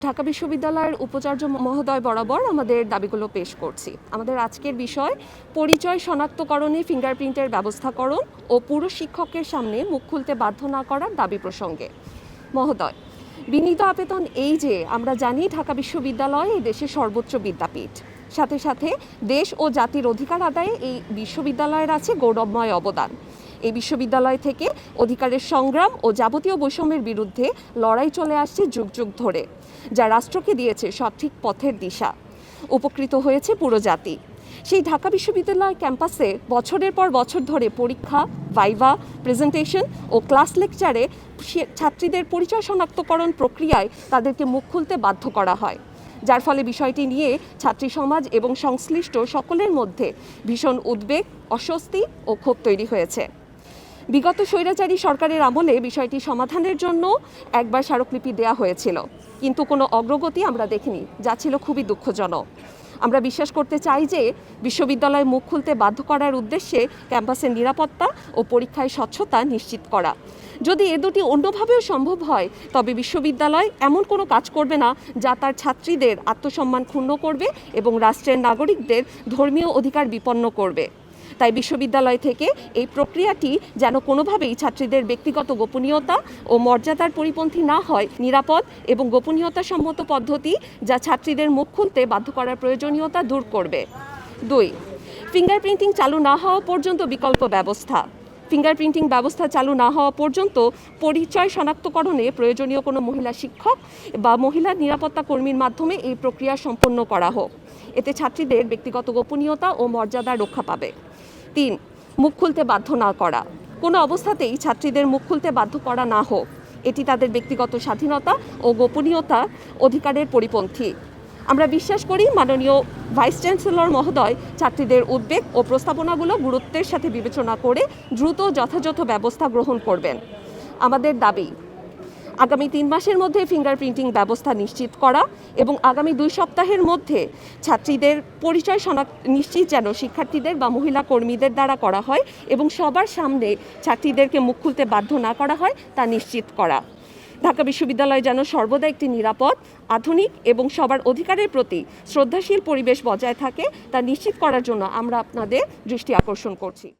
ঢাকা বিশ্ববিদ্যালয়ের উপাচার্য মহোদয় বরাবর আমাদের দাবিগুলো পেশ করছি। আমাদের আজকের বিষয় পরিচয় শনাক্তকরণে ফিঙ্গারপ্রিন্টের ব্যবস্থাকরণ ও পুরো শিক্ষকের সামনে মুখ খুলতে বাধ্য না করার দাবি প্রসঙ্গে। মহোদয়, বিনীত আবেদন এই যে আমরা জানি ঢাকা বিশ্ববিদ্যালয় এই দেশের সর্বোচ্চ বিদ্যাপীঠ, সাথে সাথে দেশ ও জাতির অধিকার আদায়ে এই বিশ্ববিদ্যালয়ের আছে গৌরবময় অবদান। এই বিশ্ববিদ্যালয় থেকে অধিকারের সংগ্রাম ও যাবতীয় বৈষম্যের বিরুদ্ধে লড়াই চলে আসছে যুগ যুগ ধরে, যা রাষ্ট্রকে দিয়েছে সঠিক পথের দিশা। উপকৃত হয়েছে পুরো জাতি। সেই ঢাকা বিশ্ববিদ্যালয় ক্যাম্পাসে বছরের পর বছর ধরে পরীক্ষা, ভাইভা, প্রেজেন্টেশন ও ক্লাস লেকচারে ছাত্রীদের পরিচয় শনাক্তকরণ প্রক্রিয়ায় তাদেরকে মুখ খুলতে বাধ্য করা হয়, যার ফলে বিষয়টি নিয়ে ছাত্রী সমাজ এবং সংশ্লিষ্ট সকলের মধ্যে ভীষণ উদ্বেগ, অস্বস্তি ও ক্ষোভ তৈরি হয়েছে। বিগত স্বৈরাচারী সরকারের আমলে বিষয়টি সমাধানের জন্য একবার স্মারকলিপি দেওয়া হয়েছিল, কিন্তু কোনো অগ্রগতি আমরা দেখিনি, যা ছিল খুবই দুঃখজনক। আমরা বিশ্বাস করতে চাই যে বিশ্ববিদ্যালয়ে মুখ খুলতে বাধ্য করার উদ্দেশ্যে ক্যাম্পাসের নিরাপত্তা ও পরীক্ষায় স্বচ্ছতা নিশ্চিত করা। যদি এ দুটি অন্যভাবেও সম্ভব হয়, তবে বিশ্ববিদ্যালয় এমন কোনো কাজ করবে না যা তার ছাত্রীদের আত্মসম্মান ক্ষুণ্ণ করবে এবং রাষ্ট্রের নাগরিকদের ধর্মীয় অধিকার বিপন্ন করবে। তাই বিশ্ববিদ্যালয় থেকে এই প্রক্রিয়াটি যেন কোনোভাবেই ছাত্রীদের ব্যক্তিগত গোপনীয়তা ও মর্যাদার পরিপন্থী না হয়, নিরাপদ এবং গোপনীয়তা সম্মত পদ্ধতি যা ছাত্রীদের মুখ খুলতে বাধ্য করার প্রয়োজনীয়তা দূর করবে। 2. ফিঙ্গারপ্রিন্টিং চালু না হওয়া পর্যন্ত বিকল্প ব্যবস্থা। ফিঙ্গারপ্রিন্টিং ব্যবস্থা চালু না হওয়া পর্যন্ত পরিচয় শনাক্তকরণে প্রয়োজনীয় কোনো মহিলা শিক্ষক বা মহিলা নিরাপত্তা কর্মীর মাধ্যমে এই প্রক্রিয়া সম্পন্ন করা হোক। এতে ছাত্রীদের ব্যক্তিগত গোপনীয়তা ও মর্যাদা রক্ষা পাবে। 3. মুখ খুলতে বাধ্য না করা। কোনো অবস্থাতেই ছাত্রীদের মুখ খুলতে বাধ্য করা না হোক, এটি তাদের ব্যক্তিগত স্বাধীনতা ও গোপনীয়তা অধিকারের পরিপন্থী। আমরা বিশ্বাস করি মাননীয় ভাইস চ্যান্সেলর মহোদয় ছাত্রীদের উদ্বেগ ও প্রস্তাবনাগুলো গুরুত্বের সাথে বিবেচনা করে দ্রুত যথাযথ ব্যবস্থা গ্রহণ করবেন। আমাদের দাবি, আগামী 3 মাসের মধ্যে ফিঙ্গারপ্রিন্টিং ব্যবস্থা নিশ্চিত করা এবং আগামী 2 সপ্তাহের মধ্যে ছাত্রীদের পরিচয় নিশ্চিত যেন শিক্ষার্থীদের বা মহিলা কর্মীদের দ্বারা করা হয় এবং সবার সামনে ছাত্রীদেরকে মুখ খুলতে বাধ্য না করা হয় তা নিশ্চিত করা। ঢাকা বিশ্ববিদ্যালয় যেন সর্বদা একটি নিরাপদ, আধুনিক এবং সবার অধিকারের প্রতি শ্রদ্ধাশীল পরিবেশ বজায় থাকে তা নিশ্চিত করার জন্য আমরা আপনাদের দৃষ্টি আকর্ষণ করছি।